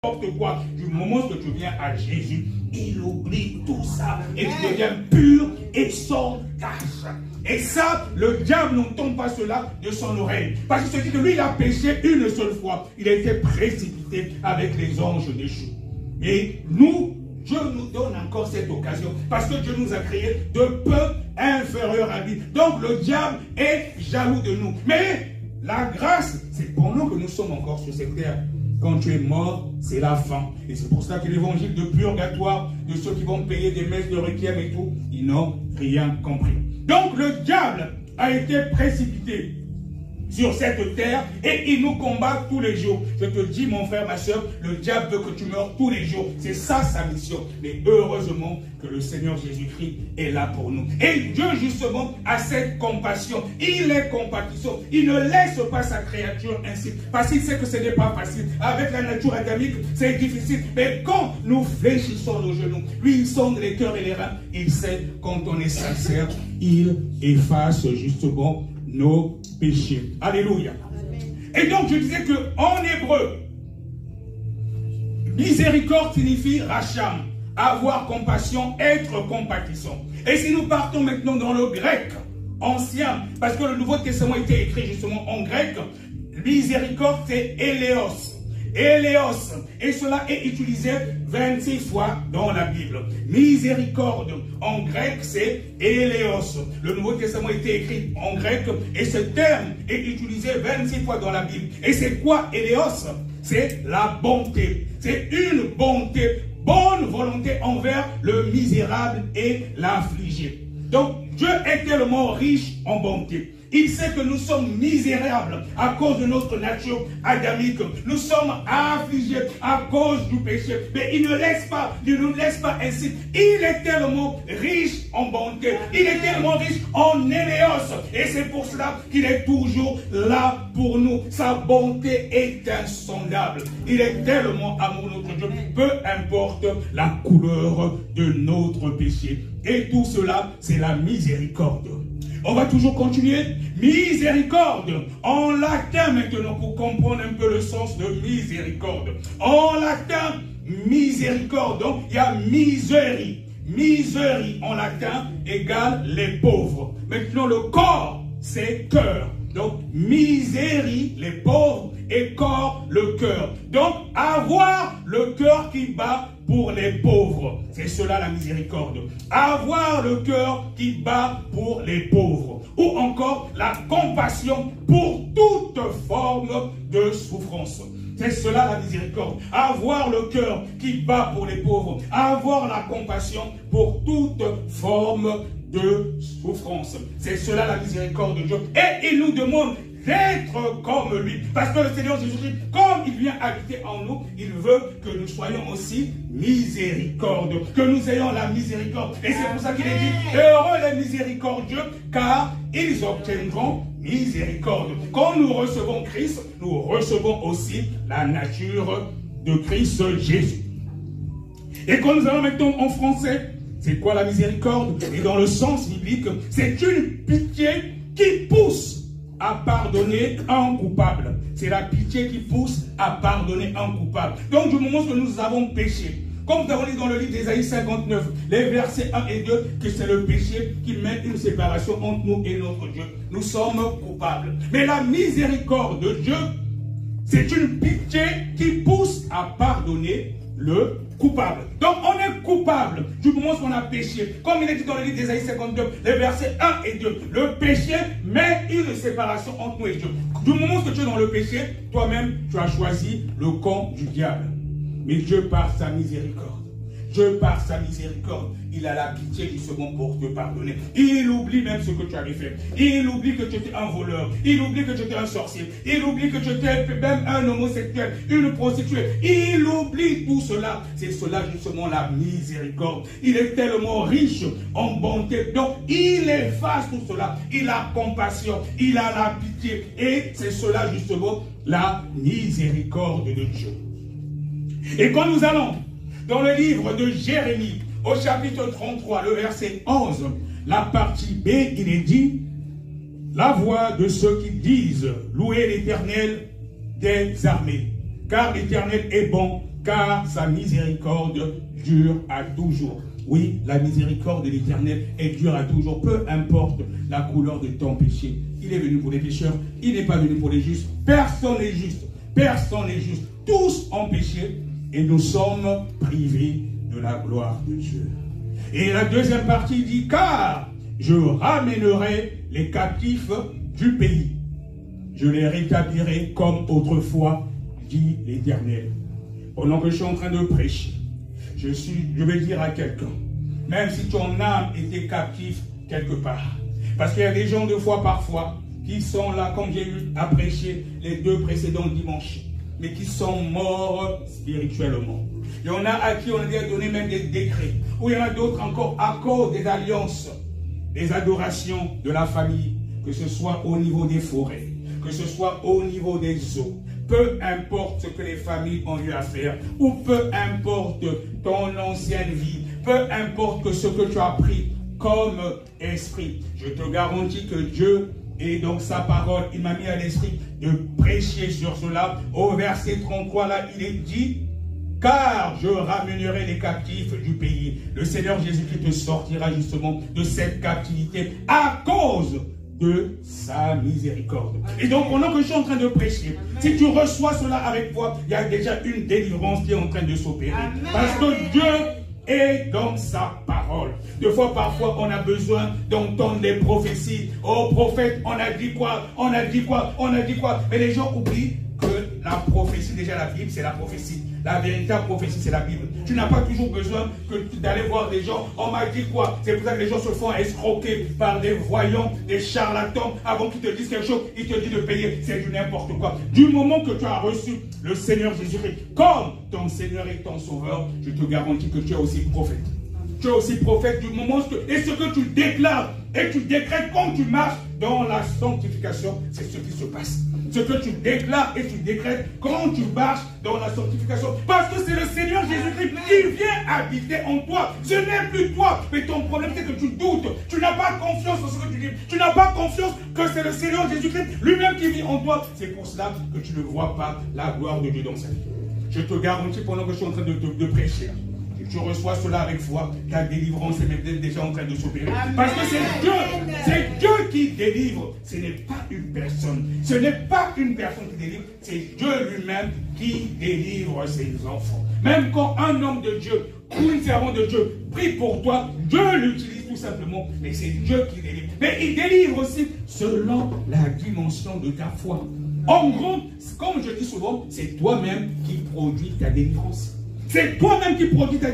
n'importe quoi, du moment que tu viens à Jésus, il oublie tout ça et tu deviens pur et sans tache. Et ça, le diable n'entend pas cela de son oreille. Parce qu'il se dit que lui, il a péché une seule fois. Il a été précipité avec les anges déchus. Et nous, Dieu nous donne encore cette occasion. Parce que Dieu nous a créés de peu inférieurs à lui. Donc le diable est jaloux de nous. Mais la grâce, c'est pendant que nous sommes encore sur cette terre. Quand tu es mort, c'est la fin. Et c'est pour ça que l'évangile de purgatoire, de ceux qui vont payer des messes de requiem et tout, ils n'ont rien compris. Donc le diable a été précipité sur cette terre et il nous combat tous les jours. Je te dis, mon frère, ma soeur, le diable veut que tu meurs tous les jours. C'est ça sa mission. Mais heureusement que le Seigneur Jésus-Christ est là pour nous. Et Dieu, justement, a cette compassion. Il est compatissant. Il ne laisse pas sa créature ainsi. Parce qu'il sait que ce n'est pas facile. Avec la nature adamique, c'est difficile. Mais quand nous fléchissons nos genoux, lui, il sonde les cœurs et les reins. Il sait, quand on est sincère, il efface justement nos péchés. Alléluia. Et donc, je disais qu'en hébreu, miséricorde signifie racham, avoir compassion, être compatissant. Et si nous partons maintenant dans le grec ancien, parce que le Nouveau Testament était écrit justement en grec, miséricorde c'est éléos. Éléos, et cela est utilisé 26 fois dans la Bible. Miséricorde, en grec, c'est éléos. Le Nouveau Testament a été écrit en grec, et ce terme est utilisé 26 fois dans la Bible. Et c'est quoi éléos? C'est la bonté. C'est une bonté, bonne volonté envers le misérable et l'affligé. Donc, Dieu est tellement riche en bonté. Il sait que nous sommes misérables à cause de notre nature adamique. Nous sommes affligés à cause du péché. Mais il ne nous laisse pas ainsi. Il est tellement riche en bonté. Il est tellement riche en éléos. Et c'est pour cela qu'il est toujours là pour nous. Sa bonté est insondable. Il est tellement amoureux, notre Dieu. Peu importe la couleur de notre péché. Et tout cela, c'est la miséricorde. On va toujours continuer. Miséricorde. En latin maintenant, pour comprendre un peu le sens de miséricorde. En latin, miséricorde. Donc, il y a miserie. Miserie en latin égale les pauvres. Maintenant, le corps, c'est cœur. Donc, misérie, les pauvres, et corps, le cœur. Donc, avoir le cœur qui bat pour les pauvres. C'est cela la miséricorde. Avoir le cœur qui bat pour les pauvres. Ou encore la compassion pour toute forme de souffrance. C'est cela la miséricorde. Avoir le cœur qui bat pour les pauvres. Avoir la compassion pour toute forme de souffrance. C'est cela la miséricorde de Dieu. Et il nous demande d'être comme lui. Parce que le Seigneur Jésus-Christ, comme il vient habiter en nous, il veut que nous soyons aussi miséricordieux. Que nous ayons la miséricorde. Et c'est pour ça qu'il est dit, heureux les miséricordieux, car ils obtiendront miséricorde. Quand nous recevons Christ, nous recevons aussi la nature de Christ Jésus. Et quand nous allons maintenant en français, c'est quoi la miséricorde? Et dans le sens biblique, c'est une pitié qui pousse à pardonner un coupable. C'est la pitié qui pousse à pardonner un coupable. Donc du moment que nous avons péché, comme nous avons dit dans le livre d'Ésaïe 59, les versets 1 et 2, que c'est le péché qui met une séparation entre nous et notre Dieu. Nous sommes coupables. Mais la miséricorde de Dieu, c'est une pitié qui pousse à pardonner le coupable. Donc on est coupable du moment où on a péché. Comme il est dit dans le livre d'Ésaïe 52, les versets 1 et 2. Le péché met une séparation entre nous et Dieu. Du moment où tu es dans le péché, toi-même, tu as choisi le camp du diable. Mais Dieu, par sa miséricorde, Dieu, par sa miséricorde, il a la pitié justement pour te pardonner. Il oublie même ce que tu avais fait. Il oublie que tu étais un voleur. Il oublie que tu étais un sorcier. Il oublie que tu étais même un homosexuel, une prostituée. Il oublie tout cela. C'est cela justement la miséricorde. Il est tellement riche en bonté. Donc, il efface tout cela. Il a compassion. Il a la pitié. Et c'est cela justement la miséricorde de Dieu. Et quand nous allons dans le livre de Jérémie, au chapitre 33, le verset 11, la partie B, il est dit, la voix de ceux qui disent, louez l'Éternel des armées, car l'Éternel est bon, car sa miséricorde dure à toujours. Oui, la miséricorde de l'Éternel est dure à toujours, peu importe la couleur de ton péché. Il est venu pour les pécheurs, il n'est pas venu pour les justes. Personne n'est juste, personne n'est juste. Tous ont péché et nous sommes privés de la gloire de Dieu. Et la deuxième partie dit, car je ramènerai les captifs du pays. Je les rétablirai comme autrefois, dit l'Éternel. Pendant que je suis en train de prêcher, je vais dire à quelqu'un, même si ton âme était captive quelque part, parce qu'il y a des gens de foi parfois qui sont là, comme j'ai eu à prêcher les 2 précédents dimanches, mais qui sont morts spirituellement. Il y en a à qui on a donné même des décrets, ou il y en a d'autres encore à cause des alliances, des adorations de la famille, que ce soit au niveau des forêts, que ce soit au niveau des eaux. Peu importe ce que les familles ont eu à faire, ou peu importe ton ancienne vie, peu importe que ce que tu as pris comme esprit, je te garantis que Dieu, et donc sa parole, il m'a mis à l'esprit de prêcher sur cela. Au verset 33, là, il est dit, car je ramènerai les captifs du pays. Le Seigneur Jésus-Christ te sortira justement de cette captivité à cause de sa miséricorde. Et donc, pendant que je suis en train de prêcher, si tu reçois cela avec foi, il y a déjà une délivrance qui est en train de s'opérer. Parce que Dieu est dans sa parole. Deux fois, parfois, on a besoin d'entendre des prophéties. Oh, prophète, on a dit quoi? On a dit quoi? On a dit quoi? Mais les gens oublient que la prophétie, déjà la Bible, c'est la prophétie. La véritable prophétie, c'est la Bible. Tu n'as pas toujours besoin d'aller voir des gens. On m'a dit quoi? C'est pour ça que les gens se font escroquer par des voyants, des charlatans. Avant qu'ils te disent quelque chose, ils te disent de payer. C'est du n'importe quoi. Du moment que tu as reçu le Seigneur Jésus-Christ comme ton Seigneur et ton Sauveur, je te garantis que tu es aussi prophète. Tu es aussi prophète du moment et ce que tu déclares et tu décrètes quand tu marches dans la sanctification, c'est ce qui se passe. Ce que tu déclares et tu décrètes quand tu marches dans la sanctification. Parce que c'est le Seigneur Jésus-Christ qui vient habiter en toi. Ce n'est plus toi. Mais ton problème, c'est que tu doutes. Tu n'as pas confiance en ce que tu dis. Tu n'as pas confiance que c'est le Seigneur Jésus-Christ lui-même qui vit en toi. C'est pour cela que tu ne vois pas la gloire de Dieu dans sa vie. Je te garantis pendant que je suis en train de prêcher, tu reçois cela avec foi, ta délivrance est déjà en train de s'opérer. Parce que c'est Dieu qui délivre. Ce n'est pas une personne. Ce n'est pas une personne qui délivre, c'est Dieu lui-même qui délivre ses enfants. Même quand un homme de Dieu ou une servante de Dieu prie pour toi, Dieu l'utilise tout simplement, mais c'est Dieu qui délivre. Mais il délivre aussi selon la dimension de ta foi. En gros, comme je dis souvent, c'est toi-même qui produis ta délivrance. C'est toi-même qui produis ta délivrance.